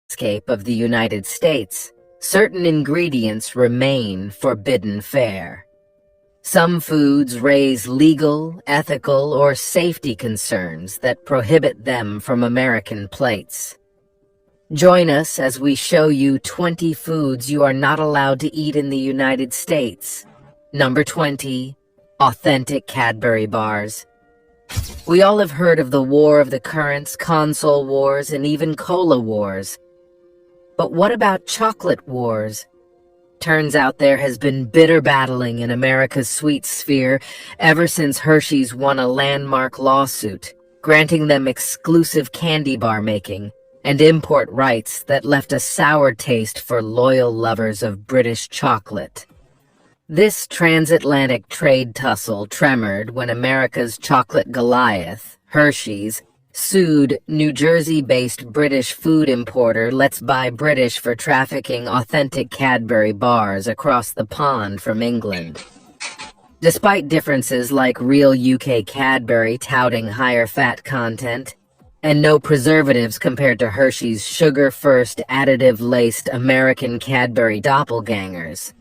landscape of the United States, certain ingredients remain forbidden fare. Some foods raise legal, ethical, or safety concerns that prohibit them from American plates. Join us as we show you 20 foods you are not allowed to eat in the United States. Number 20. Authentic Cadbury bars. We all have heard of the War of the Currents, console wars, and even cola wars. But what about chocolate wars? Turns out there has been bitter battling in America's sweet sphere ever since Hershey's won a landmark lawsuit, granting them exclusive candy bar making and import rights that left a sour taste for loyal lovers of British chocolate. This transatlantic trade tussle tremored when America's chocolate Goliath, Hershey's, sued New Jersey-based British food importer Let's Buy British for trafficking authentic Cadbury bars across the pond from England. Despite differences like real UK Cadbury touting higher fat content, and no preservatives compared to Hershey's sugar-first, additive-laced American Cadbury doppelgangers,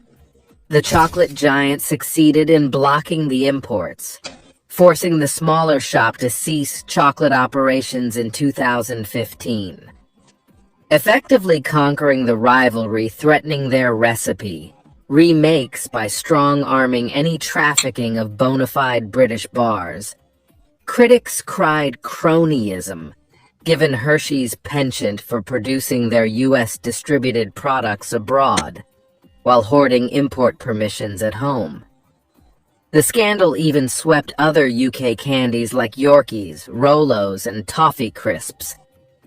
the chocolate giant succeeded in blocking the imports, forcing the smaller shop to cease chocolate operations in 2015. Effectively conquering the rivalry threatening their recipe, remakes by strong-arming any trafficking of bona fide British bars. Critics cried cronyism, given Hershey's penchant for producing their U.S. distributed products abroad, while hoarding import permissions at home. The scandal even swept other UK candies like Yorkies, Rolos, and Toffee Crisps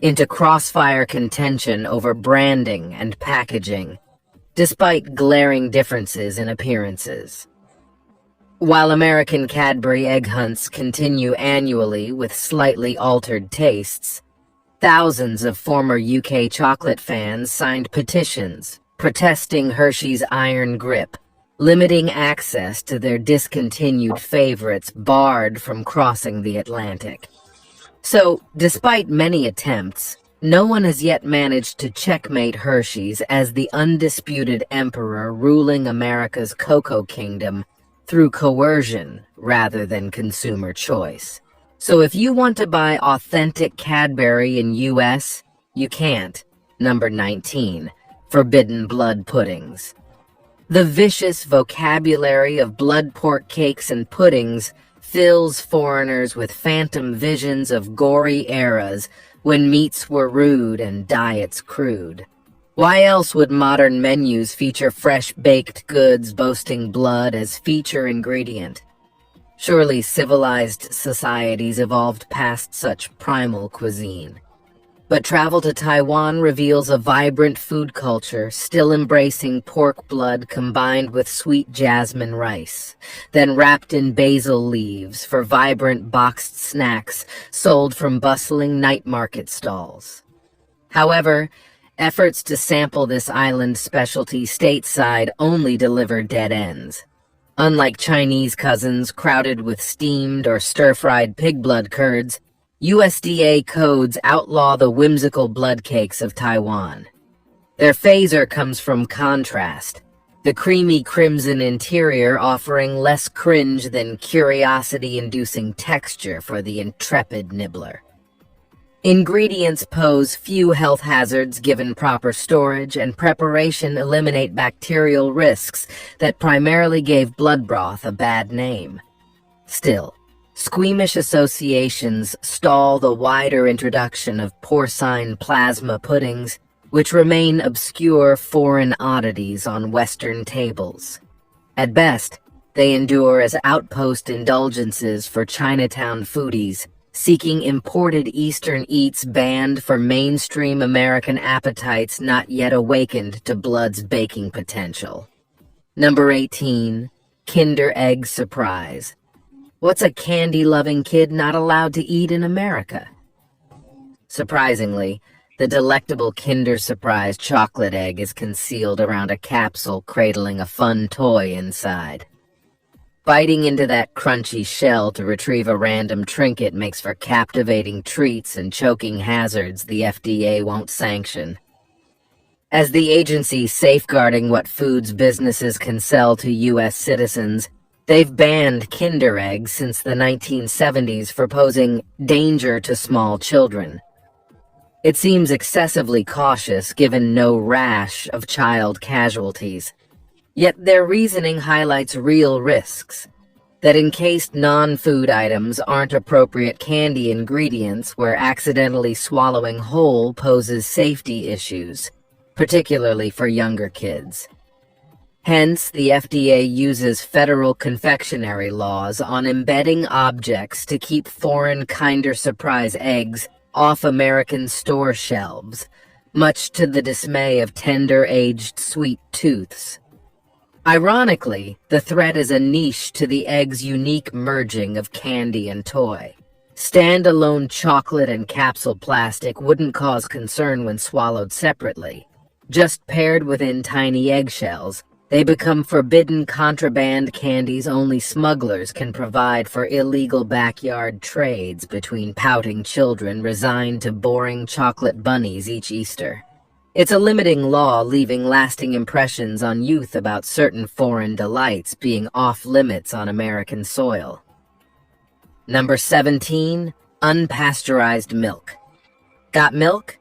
into crossfire contention over branding and packaging, despite glaring differences in appearances. While American Cadbury egg hunts continue annually with slightly altered tastes, thousands of former UK chocolate fans signed petitions protesting Hershey's iron grip, limiting access to their discontinued favorites barred from crossing the Atlantic. So, despite many attempts, no one has yet managed to checkmate Hershey's as the undisputed emperor ruling America's cocoa kingdom through coercion rather than consumer choice. So if you want to buy authentic Cadbury in U.S., you can't. Number 19. Forbidden blood puddings. The vicious vocabulary of blood pork cakes and puddings fills foreigners with phantom visions of gory eras when meats were rude and diets crude. Why else would modern menus feature fresh baked goods boasting blood as feature ingredient? Surely civilized societies evolved past such primal cuisine. But travel to Taiwan reveals a vibrant food culture still embracing pork blood combined with sweet jasmine rice, then wrapped in basil leaves for vibrant boxed snacks sold from bustling night market stalls. However, efforts to sample this island specialty stateside only deliver dead ends. Unlike Chinese cousins crowded with steamed or stir-fried pig blood curds, USDA codes outlaw the whimsical blood cakes of Taiwan. Their phaser comes from contrast, the creamy crimson interior offering less cringe than curiosity-inducing texture for the intrepid nibbler. Ingredients pose few health hazards given proper storage, and preparation eliminate bacterial risks that primarily gave blood broth a bad name. Still, squeamish associations stall the wider introduction of porcine plasma puddings, which remain obscure foreign oddities on Western tables. At best, they endure as outpost indulgences for Chinatown foodies, seeking imported Eastern eats banned for mainstream American appetites not yet awakened to blood's baking potential. Number 18. Kinder Egg Surprise. What's a candy-loving kid not allowed to eat in America? Surprisingly, the delectable Kinder Surprise chocolate egg is concealed around a capsule cradling a fun toy inside. Biting into that crunchy shell to retrieve a random trinket makes for captivating treats and choking hazards the FDA won't sanction. As the agency safeguarding what foods businesses can sell to U.S. citizens, they've banned Kinder eggs since the 1970s for posing danger to small children. It seems excessively cautious given no rash of child casualties. Yet their reasoning highlights real risks, that encased non-food items aren't appropriate candy ingredients where accidentally swallowing whole poses safety issues, particularly for younger kids. Hence, the FDA uses federal confectionery laws on embedding objects to keep foreign Kinder Surprise eggs off American store shelves, much to the dismay of tender-aged sweet tooths. Ironically, the threat is a niche to the egg's unique merging of candy and toy. Standalone chocolate and capsule plastic wouldn't cause concern when swallowed separately. Just paired within tiny eggshells, they become forbidden contraband candies only smugglers can provide for illegal backyard trades between pouting children resigned to boring chocolate bunnies each Easter. It's a limiting law leaving lasting impressions on youth about certain foreign delights being off-limits on American soil. Number 17, unpasteurized milk. Got milk?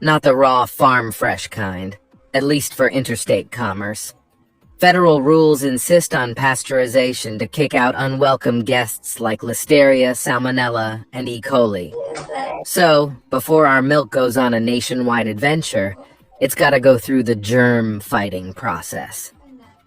Not the raw farm-fresh kind, at least for interstate commerce. Federal rules insist on pasteurization to kick out unwelcome guests like Listeria, Salmonella, and E. coli. So, before our milk goes on a nationwide adventure, it's got to go through the germ-fighting process.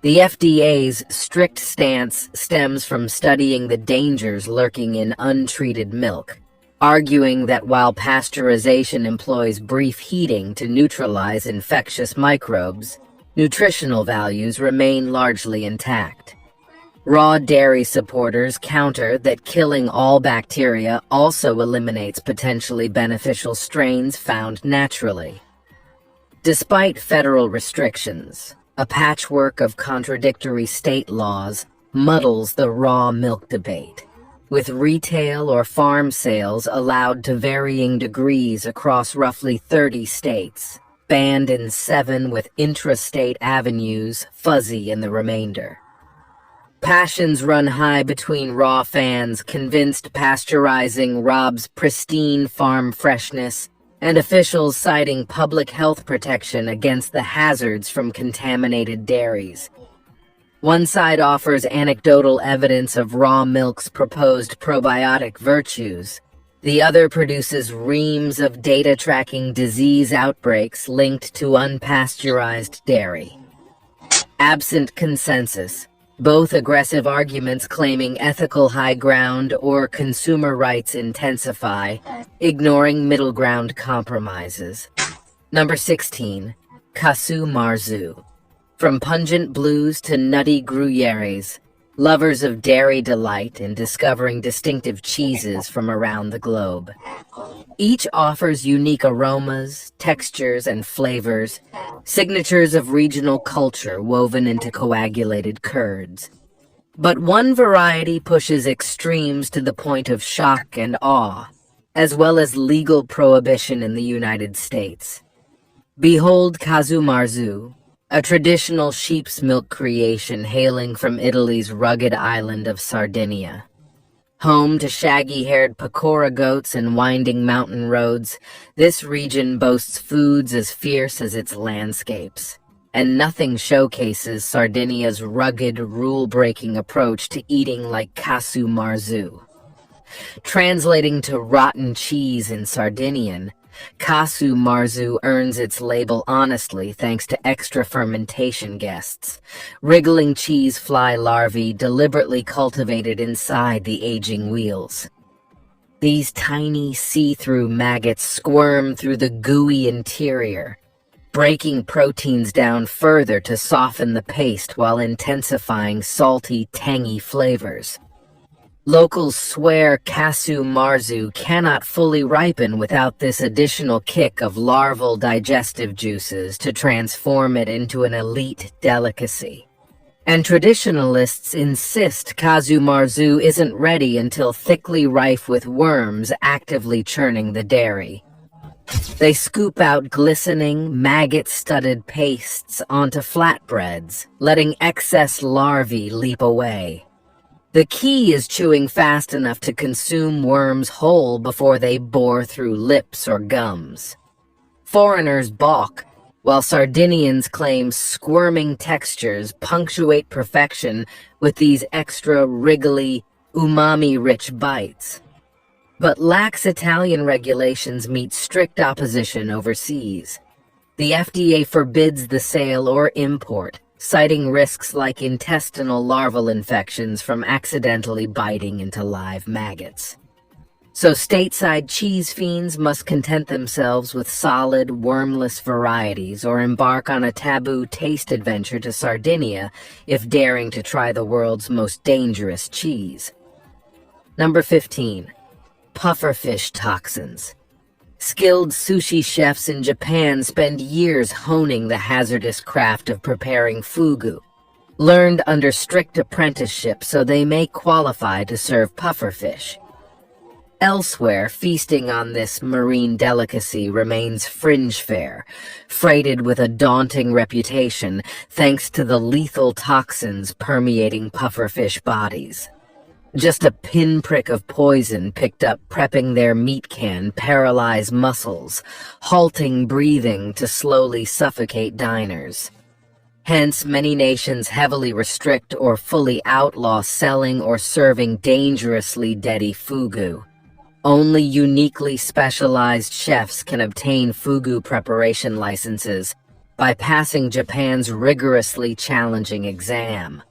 The FDA's strict stance stems from studying the dangers lurking in untreated milk, arguing that while pasteurization employs brief heating to neutralize infectious microbes, nutritional values remain largely intact. Raw dairy supporters counter that killing all bacteria also eliminates potentially beneficial strains found naturally. Despite federal restrictions, a patchwork of contradictory state laws muddles the raw milk debate, with retail or farm sales allowed to varying degrees across roughly 30 states, banned in 7 with intrastate avenues fuzzy in the remainder. Passions run high between raw fans convinced pasteurizing robs pristine farm freshness and officials citing public health protection against the hazards from contaminated dairies. One side offers anecdotal evidence of raw milk's proposed probiotic virtues. The other produces reams of data tracking disease outbreaks linked to unpasteurized dairy. Absent consensus, both aggressive arguments claiming ethical high ground or consumer rights intensify, ignoring middle ground compromises. Number 16, Casu Marzu. From pungent blues to nutty Gruyères, lovers of dairy delight in discovering distinctive cheeses from around the globe. Each offers unique aromas, textures, and flavors, signatures of regional culture woven into coagulated curds. But one variety pushes extremes to the point of shock and awe, as well as legal prohibition in the United States. Behold Casu Marzu, a traditional sheep's milk creation hailing from Italy's rugged island of Sardinia. Home to shaggy-haired pecora goats and winding mountain roads, this region boasts foods as fierce as its landscapes, and nothing showcases Sardinia's rugged, rule-breaking approach to eating like Casu Marzu. Translating to rotten cheese in Sardinian, Casu Marzu earns its label honestly thanks to extra fermentation guests, wriggling cheese fly larvae deliberately cultivated inside the aging wheels. These tiny, see-through maggots squirm through the gooey interior, breaking proteins down further to soften the paste while intensifying salty, tangy flavors. Locals swear Casu Marzu cannot fully ripen without this additional kick of larval digestive juices to transform it into an elite delicacy. And traditionalists insist Casu Marzu isn't ready until thickly rife with worms actively churning the dairy. They scoop out glistening, maggot-studded pastes onto flatbreads, letting excess larvae leap away. The key is chewing fast enough to consume worms whole before they bore through lips or gums. Foreigners balk, while Sardinians claim squirming textures punctuate perfection with these extra wriggly, umami-rich bites. But lax Italian regulations meet strict opposition overseas. The FDA forbids the sale or import, citing risks like intestinal larval infections from accidentally biting into live maggots. So stateside cheese fiends must content themselves with solid, wormless varieties or embark on a taboo taste adventure to Sardinia if daring to try the world's most dangerous cheese. Number 15. Pufferfish toxins. Skilled sushi chefs in Japan spend years honing the hazardous craft of preparing fugu, learned under strict apprenticeship so they may qualify to serve pufferfish. Elsewhere, feasting on this marine delicacy remains fringe fare, freighted with a daunting reputation thanks to the lethal toxins permeating pufferfish bodies. Just a pinprick of poison picked up prepping their meat can paralyze muscles, halting breathing to slowly suffocate diners. Hence, many nations heavily restrict or fully outlaw selling or serving dangerously deadly fugu. Only uniquely specialized chefs can obtain fugu preparation licenses by passing Japan's rigorously challenging exam.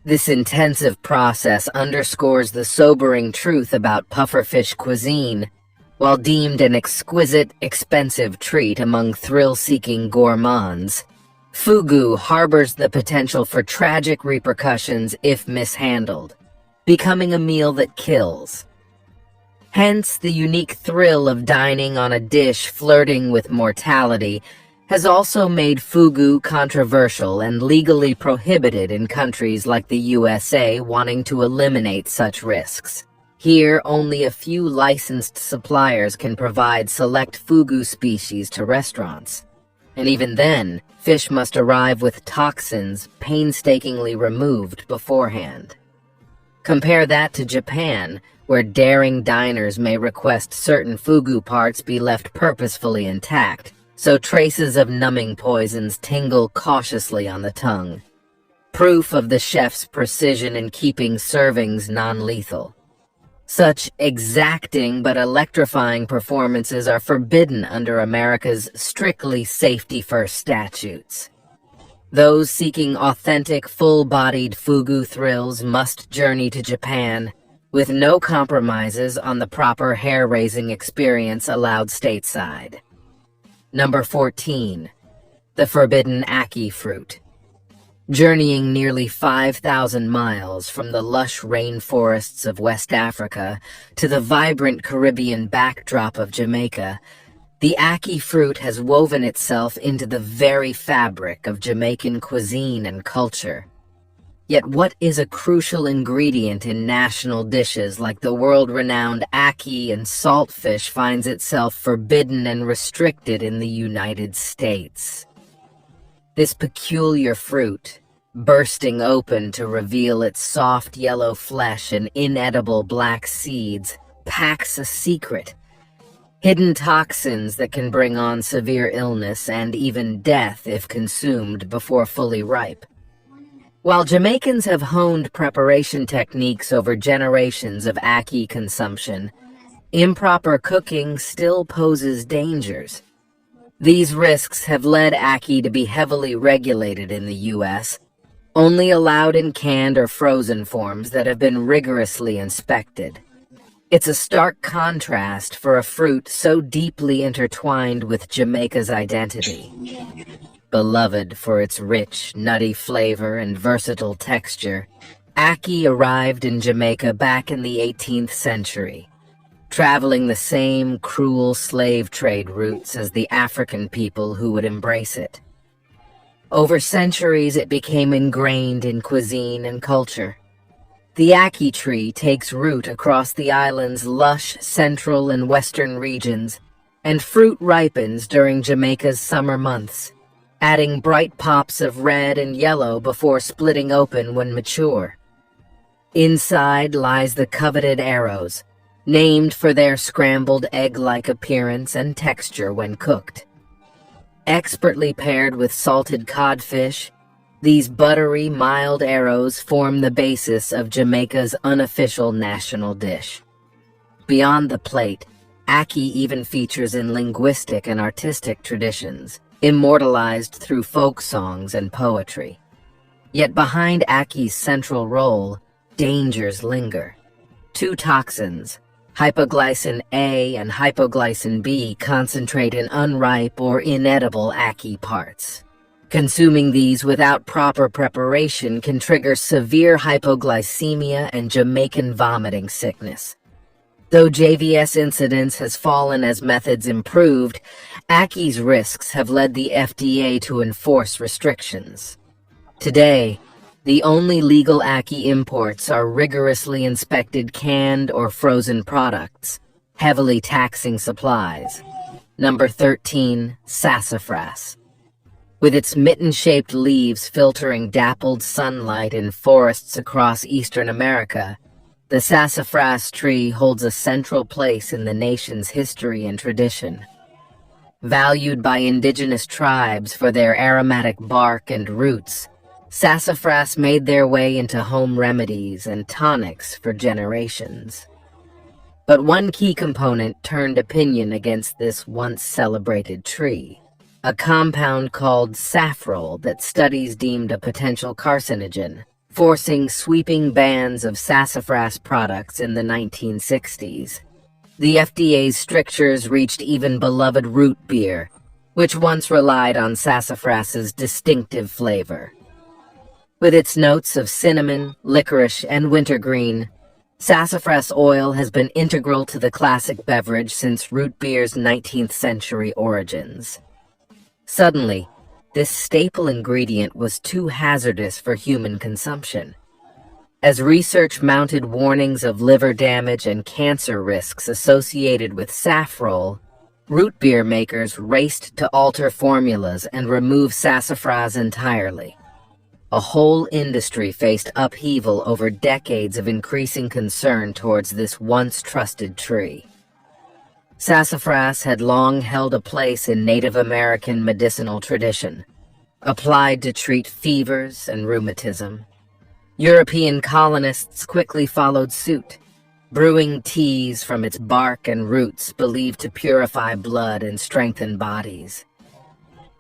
This intensive process underscores the sobering truth about pufferfish cuisine. While deemed an exquisite, expensive treat among thrill-seeking gourmands, fugu harbors the potential for tragic repercussions if mishandled, becoming a meal that kills. Hence, the unique thrill of dining on a dish flirting with mortality has also made fugu controversial and legally prohibited in countries like the U.S.A. wanting to eliminate such risks. Here, only a few licensed suppliers can provide select fugu species to restaurants. And even then, fish must arrive with toxins painstakingly removed beforehand. Compare that to Japan, where daring diners may request certain fugu parts be left purposefully intact, so traces of numbing poisons tingle cautiously on the tongue. Proof of the chef's precision in keeping servings non-lethal. Such exacting but electrifying performances are forbidden under America's strictly safety-first statutes. Those seeking authentic, full-bodied fugu thrills must journey to Japan, with no compromises on the proper hair-raising experience allowed stateside. Number 14. The forbidden ackee fruit. Journeying nearly 5,000 miles from the lush rainforests of West Africa to the vibrant Caribbean backdrop of Jamaica, the ackee fruit has woven itself into the very fabric of Jamaican cuisine and culture. Yet what is a crucial ingredient in national dishes like the world-renowned ackee and saltfish finds itself forbidden and restricted in the United States? This peculiar fruit, bursting open to reveal its soft yellow flesh and inedible black seeds, packs a secret. Hidden toxins that can bring on severe illness and even death if consumed before fully ripe. While Jamaicans have honed preparation techniques over generations of ackee consumption, improper cooking still poses dangers. These risks have led ackee to be heavily regulated in the U.S., only allowed in canned or frozen forms that have been rigorously inspected. It's a stark contrast for a fruit so deeply intertwined with Jamaica's identity. Beloved for its rich, nutty flavor and versatile texture, ackee arrived in Jamaica back in the 18th century, traveling the same cruel slave trade routes as the African people who would embrace it. Over centuries, it became ingrained in cuisine and culture. The ackee tree takes root across the island's lush central and western regions, and fruit ripens during Jamaica's summer months, adding bright pops of red and yellow before splitting open when mature. Inside lies the coveted arrows, named for their scrambled egg-like appearance and texture when cooked. Expertly paired with salted codfish, these buttery, mild arrows form the basis of Jamaica's unofficial national dish. Beyond the plate, ackee even features in linguistic and artistic traditions, immortalized through folk songs and poetry. Yet behind ackee's central role, dangers linger. Two toxins, hypoglycin A and hypoglycin B, concentrate in unripe or inedible ackee parts. Consuming these without proper preparation can trigger severe hypoglycemia and Jamaican vomiting sickness. Though JVS incidence has fallen as methods improved, ackee's risks have led the FDA to enforce restrictions. Today, the only legal ackee imports are rigorously inspected canned or frozen products, heavily taxing supplies. Number 13, sassafras. With its mitten-shaped leaves filtering dappled sunlight in forests across eastern America, the sassafras tree holds a central place in the nation's history and tradition. Valued by indigenous tribes for their aromatic bark and roots, sassafras made their way into home remedies and tonics for generations. But one key component turned opinion against this once celebrated tree: a compound called safrole that studies deemed a potential carcinogen, forcing sweeping bans of sassafras products in the 1960s. The FDA's strictures reached even beloved root beer, which once relied on sassafras's distinctive flavor. With its notes of cinnamon, licorice, and wintergreen, sassafras oil has been integral to the classic beverage since root beer's 19th century origins. Suddenly, this staple ingredient was too hazardous for human consumption. As research mounted warnings of liver damage and cancer risks associated with safrole, root beer makers raced to alter formulas and remove sassafras entirely. A whole industry faced upheaval over decades of increasing concern towards this once trusted tree. Sassafras had long held a place in Native American medicinal tradition, applied to treat fevers and rheumatism. European colonists quickly followed suit, brewing teas from its bark and roots believed to purify blood and strengthen bodies.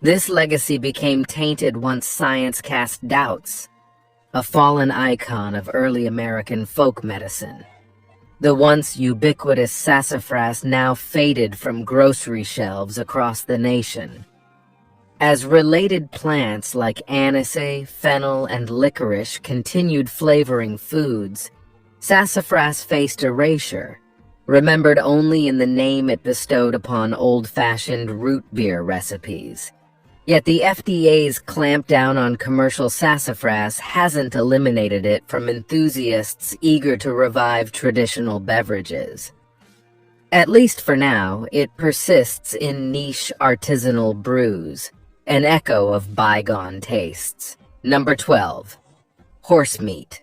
This legacy became tainted once science cast doubts, a fallen icon of early American folk medicine. The once ubiquitous sassafras now faded from grocery shelves across the nation. As related plants like aniseed, fennel, and licorice continued flavoring foods, sassafras faced erasure, remembered only in the name it bestowed upon old-fashioned root beer recipes. Yet the FDA's clampdown on commercial sassafras hasn't eliminated it from enthusiasts eager to revive traditional beverages. At least for now, it persists in niche artisanal brews, an echo of bygone tastes. Number 12. Horse meat.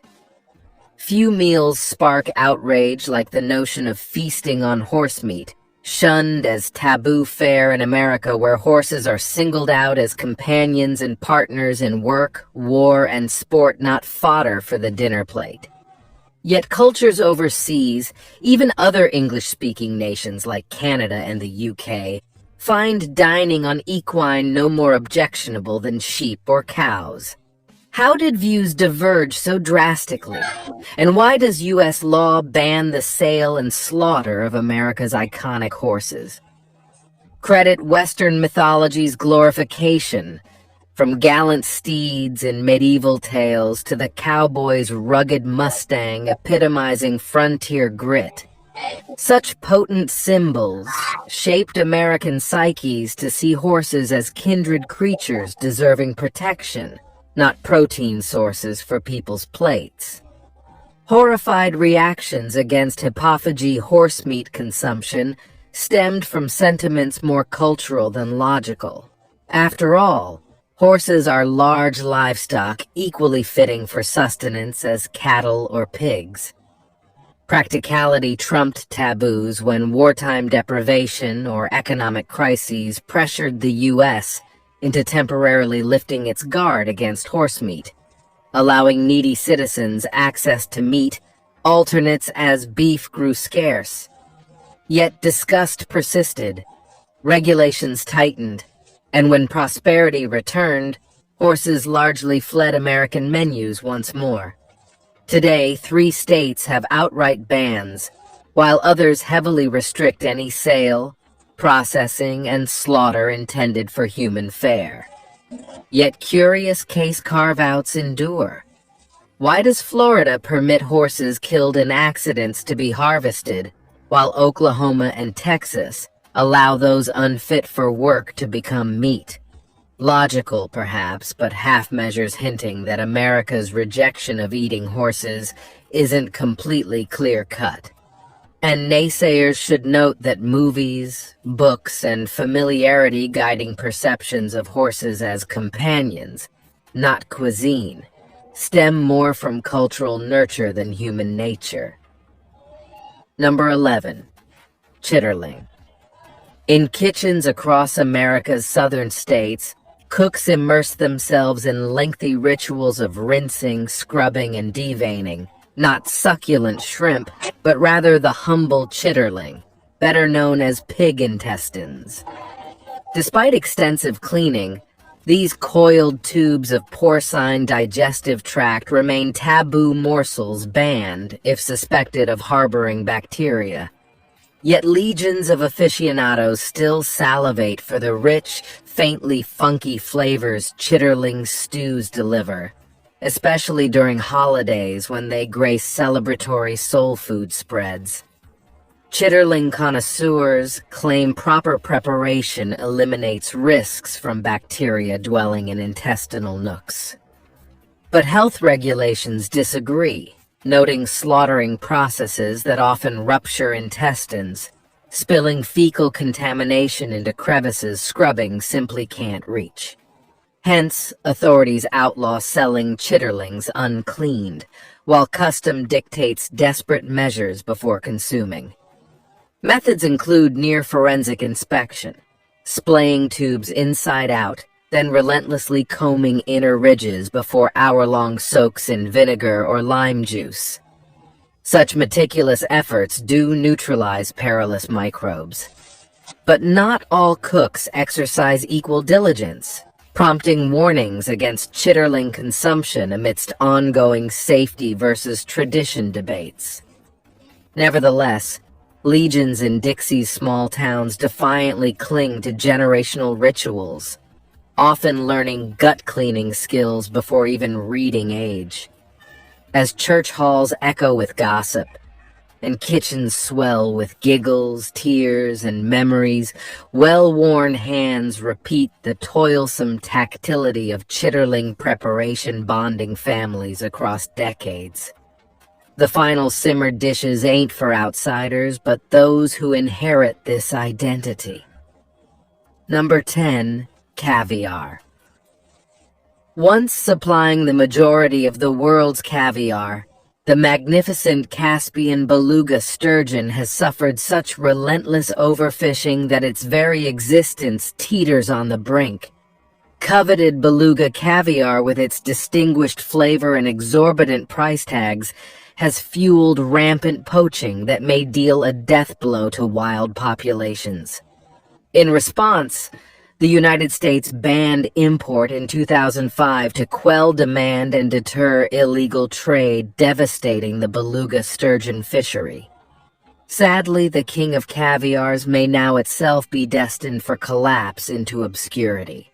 Few meals spark outrage like the notion of feasting on horse meat, shunned as taboo fare in America, where horses are singled out as companions and partners in work, war, and sport, not fodder for the dinner plate. Yet cultures overseas, even other English-speaking nations like Canada and the UK, find dining on equine no more objectionable than sheep or cows. How did views diverge so drastically? And why does U.S. law ban the sale and slaughter of America's iconic horses? Credit Western mythology's glorification, from gallant steeds in medieval tales to the cowboy's rugged Mustang epitomizing frontier grit. Such potent symbols shaped American psyches to see horses as kindred creatures deserving protection, not protein sources for people's plates. Horrified reactions against hippophagy horse meat consumption stemmed from sentiments more cultural than logical. After all, horses are large livestock equally fitting for sustenance as cattle or pigs. Practicality trumped taboos when wartime deprivation or economic crises pressured the U.S. into temporarily lifting its guard against horse meat, allowing needy citizens access to meat alternates as beef grew scarce. Yet disgust persisted, regulations tightened, and when prosperity returned, horses largely fled American menus once more. Today, 3 states have outright bans, while others heavily restrict any sale, processing, and slaughter intended for human fare. Yet curious case carve-outs endure. Why does Florida permit horses killed in accidents to be harvested, while Oklahoma and Texas allow those unfit for work to become meat? Logical, perhaps, but half measures hinting that America's rejection of eating horses isn't completely clear-cut. And naysayers should note that movies, books, and familiarity guiding perceptions of horses as companions, not cuisine, stem more from cultural nurture than human nature. Number 11. Chitterling. In kitchens across America's southern states, cooks immerse themselves in lengthy rituals of rinsing, scrubbing, and deveining, not succulent shrimp, but rather the humble chitterling, better known as pig intestines. Despite extensive cleaning, these coiled tubes of porcine digestive tract remain taboo morsels banned if suspected of harboring bacteria. Yet legions of aficionados still salivate for the rich, faintly funky flavors chitterling stews deliver, especially during holidays when they grace celebratory soul food spreads. Chitterling connoisseurs claim proper preparation eliminates risks from bacteria dwelling in intestinal nooks. But health regulations disagree, noting slaughtering processes that often rupture intestines, spilling fecal contamination into crevices scrubbing simply can't reach. Hence, authorities outlaw selling chitterlings uncleaned, while custom dictates desperate measures before consuming. Methods include near-forensic inspection, splaying tubes inside out, then relentlessly combing inner ridges before hour-long soaks in vinegar or lime juice. Such meticulous efforts do neutralize perilous microbes. But not all cooks exercise equal diligence, prompting warnings against chitterling consumption amidst ongoing safety versus tradition debates. Nevertheless, legions in Dixie's small towns defiantly cling to generational rituals, often learning gut-cleaning skills before even reading age. As church halls echo with gossip, and kitchens swell with giggles, tears, and memories, well-worn hands repeat the toilsome tactility of chitterling preparation bonding families across decades. The final simmered dishes ain't for outsiders, but those who inherit this identity. Number 10. Caviar. Once supplying the majority of the world's caviar, the magnificent Caspian beluga sturgeon has suffered such relentless overfishing that its very existence teeters on the brink. Coveted beluga caviar, with its distinguished flavor and exorbitant price tags, has fueled rampant poaching that may deal a death blow to wild populations. In response, the United States banned import in 2005 to quell demand and deter illegal trade, devastating the beluga sturgeon fishery. Sadly, the king of caviars may now itself be destined for collapse into obscurity.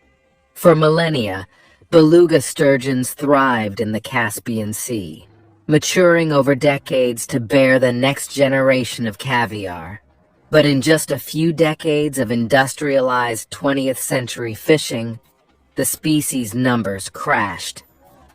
For millennia, beluga sturgeons thrived in the Caspian Sea, maturing over decades to bear the next generation of caviar. But in just a few decades of industrialized 20th century fishing, the species' numbers crashed.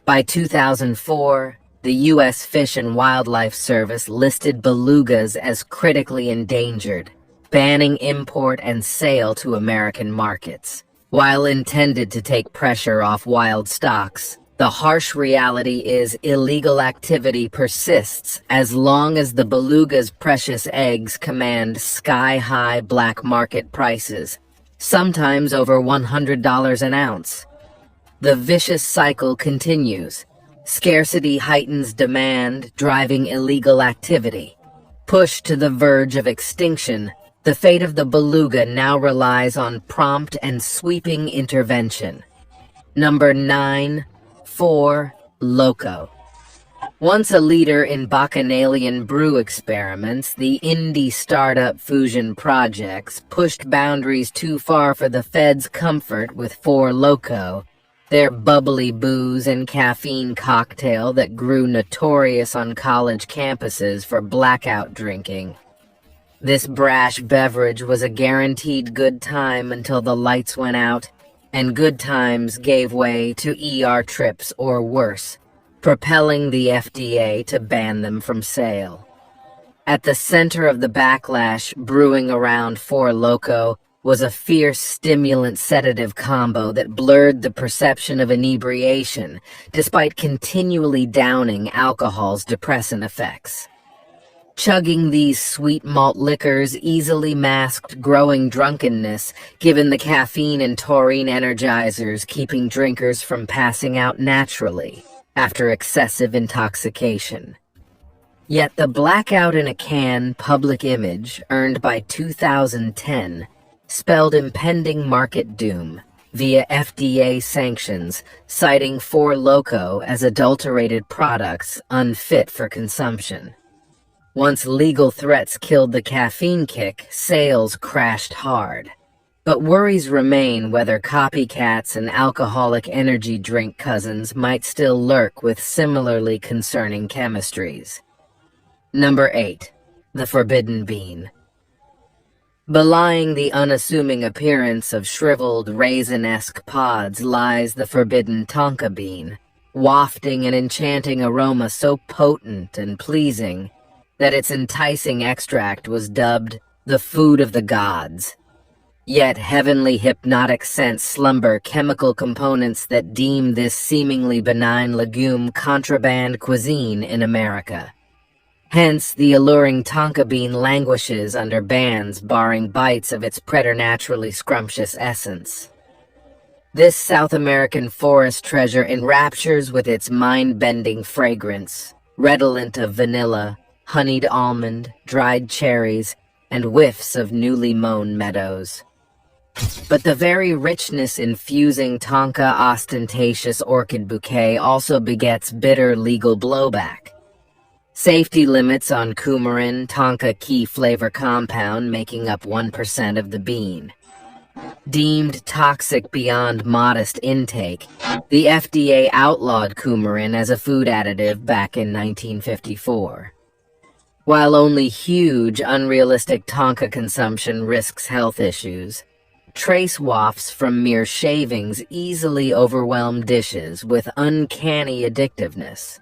By 2004, the U.S. Fish and Wildlife Service listed belugas as critically endangered, banning import and sale to American markets. While intended to take pressure off wild stocks, the harsh reality is illegal activity persists as long as the beluga's precious eggs command sky-high black market prices, sometimes over $100 an ounce. The vicious cycle continues. Scarcity heightens demand, driving illegal activity. Pushed to the verge of extinction, the fate of the beluga now relies on prompt and sweeping intervention. Number 9. 4. Loco. Once a leader in bacchanalian brew experiments, the indie startup Fusion Projects pushed boundaries too far for the Fed's comfort with 4 Loco, their bubbly booze and caffeine cocktail that grew notorious on college campuses for blackout drinking. This brash beverage was a guaranteed good time until the lights went out, and good times gave way to ER trips or worse, propelling the FDA to ban them from sale. At the center of the backlash brewing around 4 Loco was a fierce stimulant sedative combo that blurred the perception of inebriation, despite continually downing alcohol's depressant effects. Chugging these sweet malt liquors easily masked growing drunkenness, given the caffeine and taurine energizers keeping drinkers from passing out naturally after excessive intoxication. Yet the blackout in a can public image earned by 2010 spelled impending market doom via FDA sanctions, citing 4 Loco as adulterated products unfit for consumption. Once legal threats killed the caffeine kick, sales crashed hard. But worries remain whether copycats and alcoholic energy drink cousins might still lurk with similarly concerning chemistries. Number 8. The Forbidden Bean. Belying the unassuming appearance of shriveled raisin-esque pods lies the forbidden tonka bean, wafting an enchanting aroma so potent and pleasing that its enticing extract was dubbed the food of the gods. Yet heavenly hypnotic scents slumber chemical components that deem this seemingly benign legume contraband cuisine in America. Hence, the alluring tonka bean languishes under bans barring bites of its preternaturally scrumptious essence. This South American forest treasure enraptures with its mind-bending fragrance, redolent of vanilla, honeyed almond, dried cherries, and whiffs of newly mown meadows. But the very richness infusing tonka ostentatious orchid bouquet also begets bitter legal blowback. Safety limits on coumarin, tonka key flavor compound making up 1% of the bean. Deemed toxic beyond modest intake, the FDA outlawed coumarin as a food additive back in 1954. While only huge, unrealistic tonka consumption risks health issues, trace wafts from mere shavings easily overwhelm dishes with uncanny addictiveness.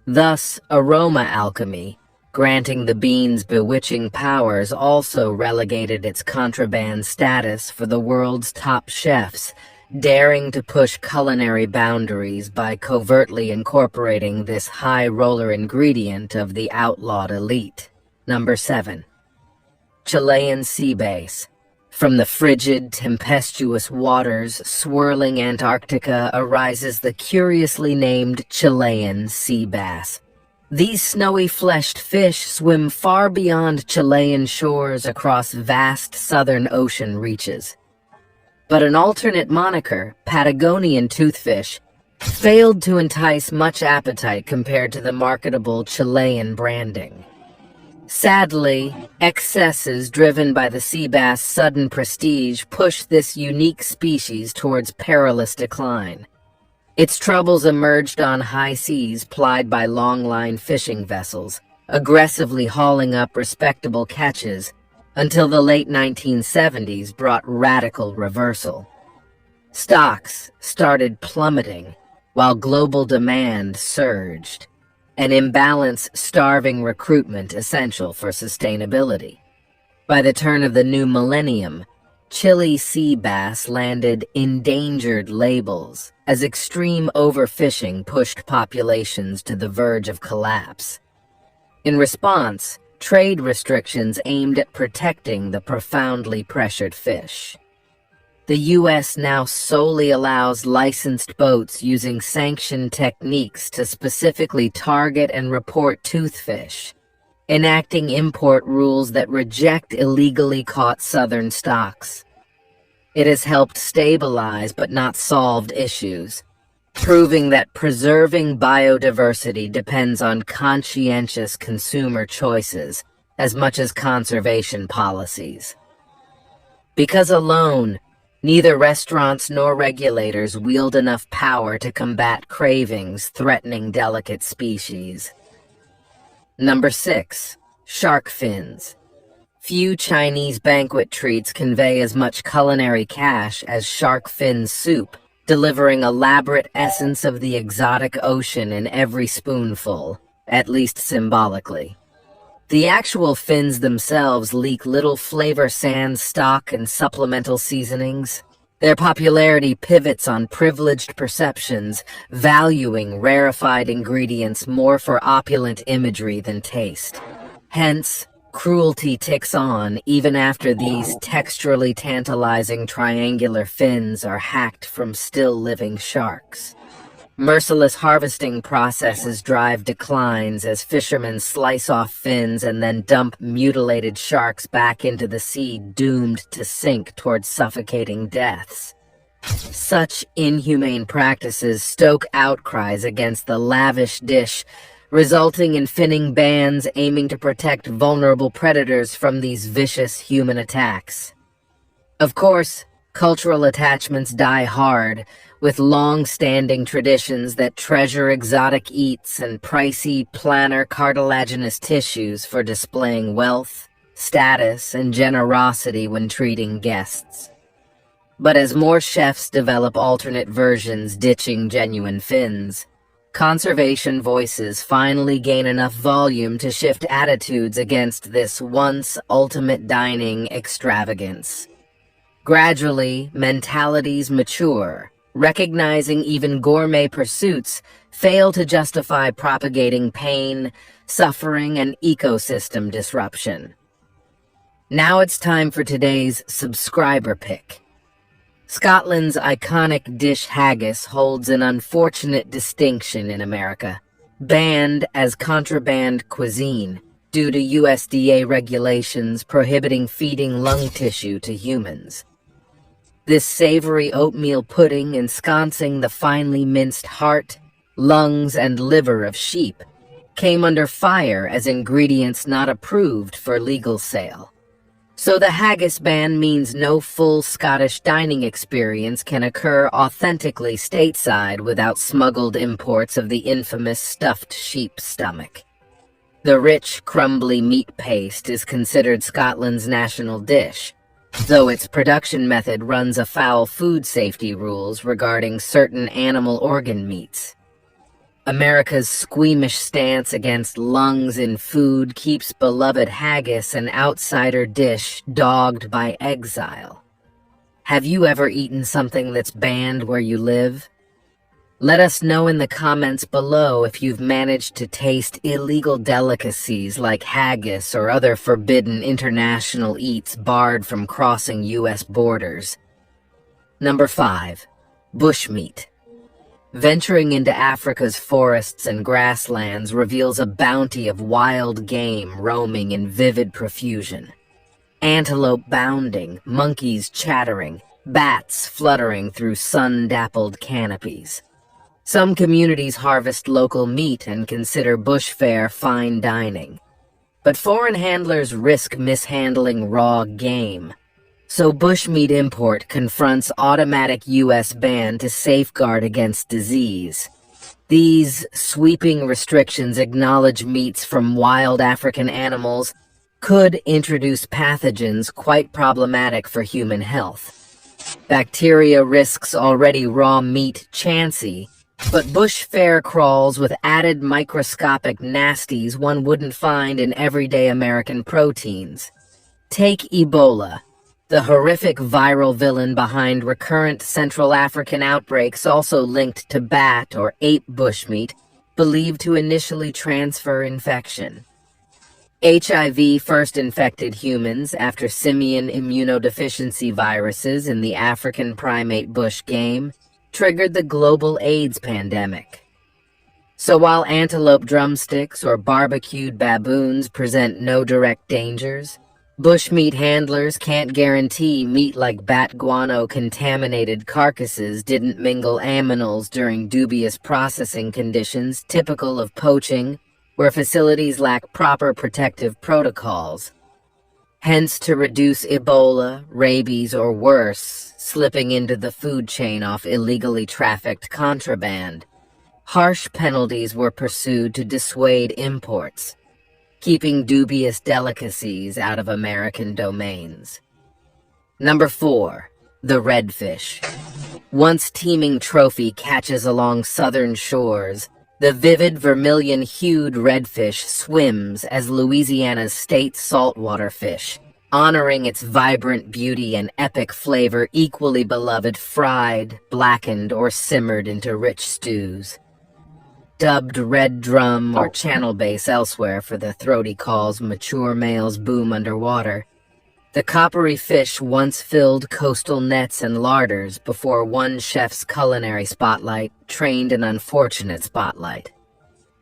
Thus, aroma alchemy, granting the bean's bewitching powers, also relegated its contraband status for the world's top chefs, daring to push culinary boundaries by covertly incorporating this high-roller ingredient of the outlawed elite. Number 7. Chilean sea bass. From the frigid, tempestuous waters swirling Antarctica arises the curiously named Chilean sea bass. These snowy-fleshed fish swim far beyond Chilean shores across vast southern ocean reaches. But an alternate moniker, Patagonian toothfish, failed to entice much appetite compared to the marketable Chilean branding. Sadly, excesses driven by the sea bass' sudden prestige push this unique species towards perilous decline. Its troubles emerged on high seas plied by long-line fishing vessels, aggressively hauling up respectable catches, until the late 1970s brought radical reversal. Stocks started plummeting, while global demand surged, an imbalance starving recruitment essential for sustainability. By the turn of the new millennium, Chile sea bass landed endangered labels as extreme overfishing pushed populations to the verge of collapse. In response, trade restrictions aimed at protecting the profoundly pressured fish. The U.S. now solely allows licensed boats using sanctioned techniques to specifically target and report toothfish, enacting import rules that reject illegally caught southern stocks. It has helped stabilize but not solved issues, proving that preserving biodiversity depends on conscientious consumer choices as much as conservation policies. Because alone, neither restaurants nor regulators wield enough power to combat cravings threatening delicate species. Number 6. Shark fins. Few Chinese banquet treats convey as much culinary cash as shark fin soup, delivering elaborate essence of the exotic ocean in every spoonful, at least symbolically. The actual fins themselves leak little flavor sans stock and supplemental seasonings. Their popularity pivots on privileged perceptions, valuing rarefied ingredients more for opulent imagery than taste. Hence, cruelty ticks on even after these texturally tantalizing triangular fins are hacked from still-living sharks. Merciless harvesting processes drive declines as fishermen slice off fins and then dump mutilated sharks back into the sea, doomed to sink towards suffocating deaths. Such inhumane practices stoke outcries against the lavish dish, resulting in finning bans aiming to protect vulnerable predators from these vicious human attacks. Of course, cultural attachments die hard, with long-standing traditions that treasure exotic eats and pricey planar cartilaginous tissues for displaying wealth, status, and generosity when treating guests. But as more chefs develop alternate versions ditching genuine fins, conservation voices finally gain enough volume to shift attitudes against this once ultimate dining extravagance. Gradually, mentalities mature, recognizing even gourmet pursuits fail to justify propagating pain, suffering, and ecosystem disruption. Now it's time for today's subscriber pick. Scotland's iconic dish haggis holds an unfortunate distinction in America, banned as contraband cuisine due to USDA regulations prohibiting feeding lung tissue to humans. This savory oatmeal pudding ensconcing the finely minced heart, lungs, and liver of sheep came under fire as ingredients not approved for legal sale. So the haggis ban means no full Scottish dining experience can occur authentically stateside without smuggled imports of the infamous stuffed sheep stomach. The rich, crumbly meat paste is considered Scotland's national dish, though its production method runs afoul food safety rules regarding certain animal organ meats. America's squeamish stance against lungs in food keeps beloved haggis an outsider dish dogged by exile. Have you ever eaten something that's banned where you live? Let us know in the comments below if you've managed to taste illegal delicacies like haggis or other forbidden international eats barred from crossing U.S. borders. Number 5. Bushmeat. Venturing into Africa's forests and grasslands reveals a bounty of wild game roaming in vivid profusion. Antelope bounding, monkeys chattering, bats fluttering through sun-dappled canopies. Some communities harvest local meat and consider bush fare fine dining. But foreign handlers risk mishandling raw game. So bushmeat import confronts automatic U.S. ban to safeguard against disease. These sweeping restrictions acknowledge meats from wild African animals could introduce pathogens quite problematic for human health. Bacteria risks already raw meat chancy, but bush fare crawls with added microscopic nasties one wouldn't find in everyday American proteins. Take Ebola, the horrific viral villain behind recurrent Central African outbreaks also linked to bat or ape bushmeat, believed to initially transfer infection. HIV first infected humans after simian immunodeficiency viruses in the African primate bush game, triggered the global AIDS pandemic. So while antelope drumsticks or barbecued baboons present no direct dangers, bushmeat handlers can't guarantee meat like bat guano contaminated carcasses didn't mingle aminals during dubious processing conditions typical of poaching, where facilities lack proper protective protocols. Hence, to reduce Ebola, rabies, or worse, slipping into the food chain off illegally trafficked contraband, harsh penalties were pursued to dissuade imports, keeping dubious delicacies out of American domains. Number 4. The redfish. Once teeming trophy catches along southern shores, the vivid vermilion-hued redfish swims as Louisiana's state saltwater fish, honoring its vibrant beauty and epic flavor equally beloved fried, blackened, or simmered into rich stews. Dubbed red drum or channel bass elsewhere for the throaty calls mature males boom underwater, the coppery fish once filled coastal nets and larders before one chef's culinary spotlight trained an unfortunate spotlight.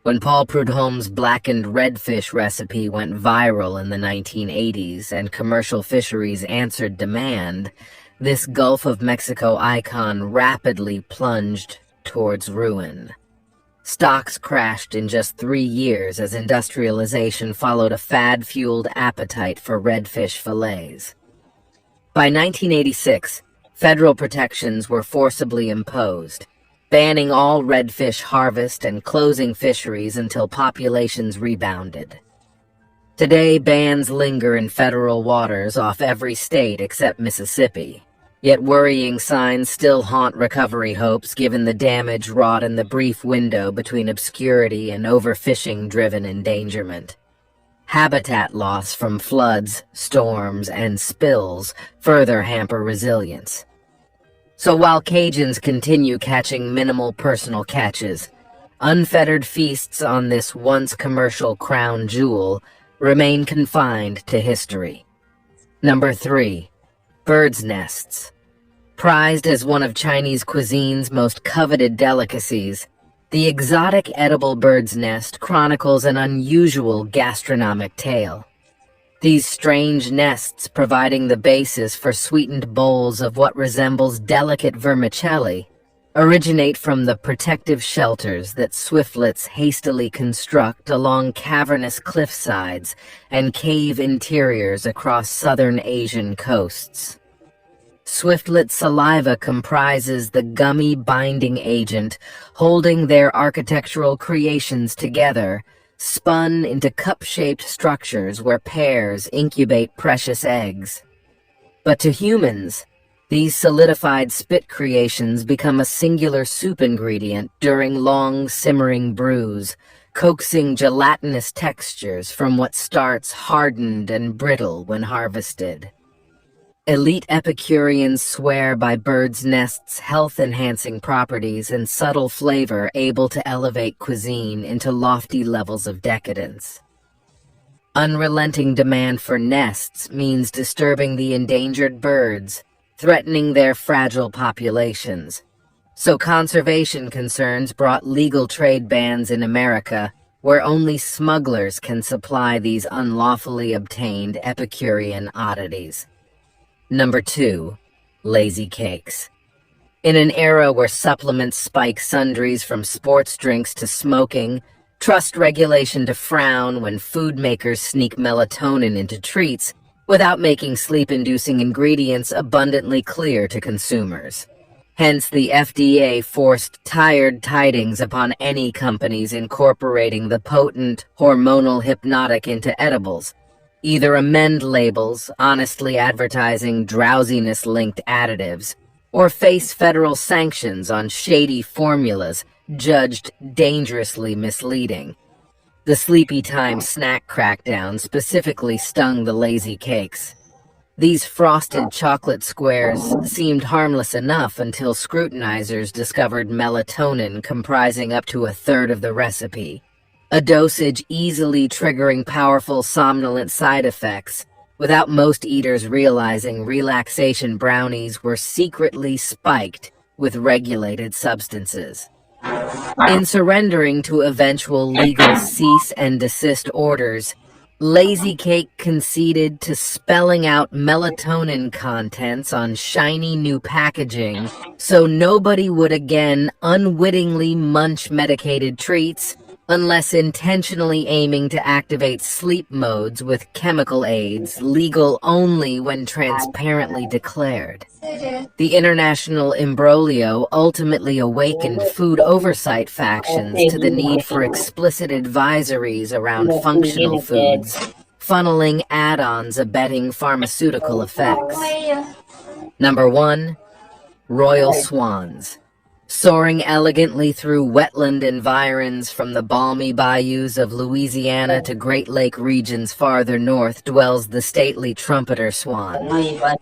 When Paul Prudhomme's blackened redfish recipe went viral in the 1980s and commercial fisheries answered demand, this Gulf of Mexico icon rapidly plunged towards ruin. Stocks crashed in just 3 years as industrialization followed a fad-fueled appetite for redfish fillets. By 1986, federal protections were forcibly imposed, banning all redfish harvest and closing fisheries until populations rebounded. Today, bans linger in federal waters off every state except Mississippi. Yet worrying signs still haunt recovery hopes given the damage wrought in the brief window between obscurity and overfishing-driven endangerment. Habitat loss from floods, storms, and spills further hamper resilience. So while Cajuns continue catching minimal personal catches, unfettered feasts on this once commercial crown jewel remain confined to history. Number 3. Birds' nests. Prized as one of Chinese cuisine's most coveted delicacies, the exotic edible bird's nest chronicles an unusual gastronomic tale. These strange nests providing the basis for sweetened bowls of what resembles delicate vermicelli originate from the protective shelters that swiftlets hastily construct along cavernous cliffsides and cave interiors across southern Asian coasts. Swiftlet saliva comprises the gummy binding agent holding their architectural creations together, spun into cup-shaped structures where pairs incubate precious eggs. But to humans, these solidified spit creations become a singular soup ingredient during long simmering brews, coaxing gelatinous textures from what starts hardened and brittle when harvested. Elite Epicureans swear by birds' nests' health-enhancing properties and subtle flavor able to elevate cuisine into lofty levels of decadence. Unrelenting demand for nests means disturbing the endangered birds, threatening their fragile populations. So conservation concerns brought legal trade bans in America, where only smugglers can supply these unlawfully obtained Epicurean oddities. Number 2. Lazy cakes. In an era where supplements spike sundries from sports drinks to smoking, trust regulation to frown when food makers sneak melatonin into treats without making sleep-inducing ingredients abundantly clear to consumers. Hence, the FDA forced tired tidings upon any companies incorporating the potent hormonal hypnotic into edibles. Either amend labels, honestly advertising drowsiness-linked additives, or face federal sanctions on shady formulas judged dangerously misleading. The Sleepy Time snack crackdown specifically stung the lazy cakes, These frosted chocolate squares seemed harmless enough until scrutinizers discovered melatonin comprising up to a third of the recipe, a dosage easily triggering powerful somnolent side effects, without most eaters realizing relaxation brownies were secretly spiked with regulated substances. In surrendering to eventual legal cease and desist orders, Lazy Cake conceded to spelling out melatonin contents on shiny new packaging so nobody would again unwittingly munch medicated treats unless intentionally aiming to activate sleep modes with chemical aids legal only when transparently declared. The international imbroglio ultimately awakened food oversight factions to the need for explicit advisories around functional foods, funneling add-ons abetting pharmaceutical effects. Number 1. Royal swans. Soaring elegantly through wetland environs from the balmy bayous of Louisiana to Great Lake regions farther north dwells the stately trumpeter swan,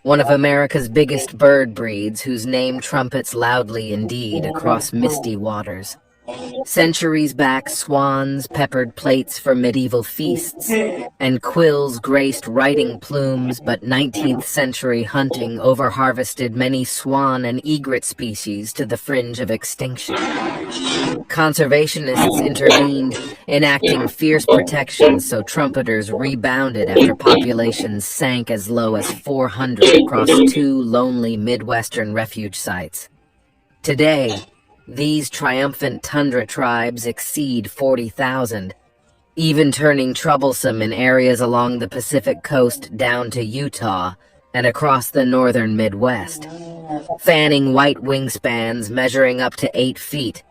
one of America's biggest bird breeds whose name trumpets loudly indeed across misty waters. Centuries back, swans peppered plates for medieval feasts, and quills graced riding plumes, but 19th century hunting over-harvested many swan and egret species to the fringe of extinction. Conservationists intervened, enacting fierce protections so trumpeters rebounded after populations sank as low as 400 across 2 lonely Midwestern refuge sites. Today, these triumphant tundra tribes exceed 40,000, even turning troublesome in areas along the Pacific coast down to Utah and across the northern Midwest. Fanning white wingspans measuring up to 8 feet,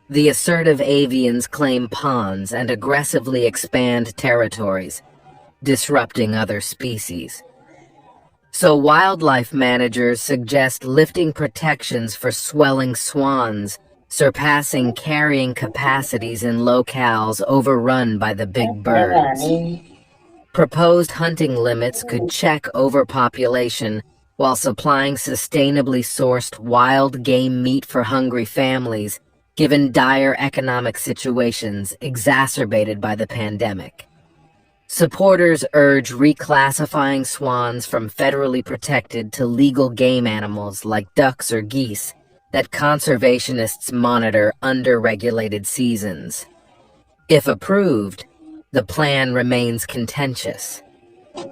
the assertive avians claim ponds and aggressively expand territories, disrupting other species. So wildlife managers suggest lifting protections for swelling swans, surpassing carrying capacities in locales overrun by the big birds. Proposed hunting limits could check overpopulation while supplying sustainably sourced wild game meat for hungry families, given dire economic situations exacerbated by the pandemic. Supporters urge reclassifying swans from federally protected to legal game animals like ducks or geese that conservationists monitor under regulated seasons. If approved, the plan remains contentious.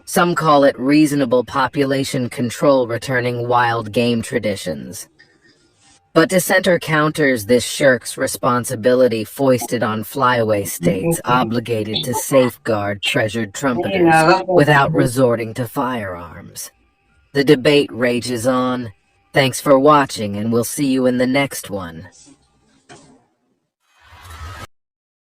Some call it reasonable population control returning wild game traditions. But dissenter counters this shirks responsibility foisted on flyaway states obligated to safeguard treasured trumpeters without resorting to firearms. The debate rages on. Thanks for watching, and we'll see you in the next one.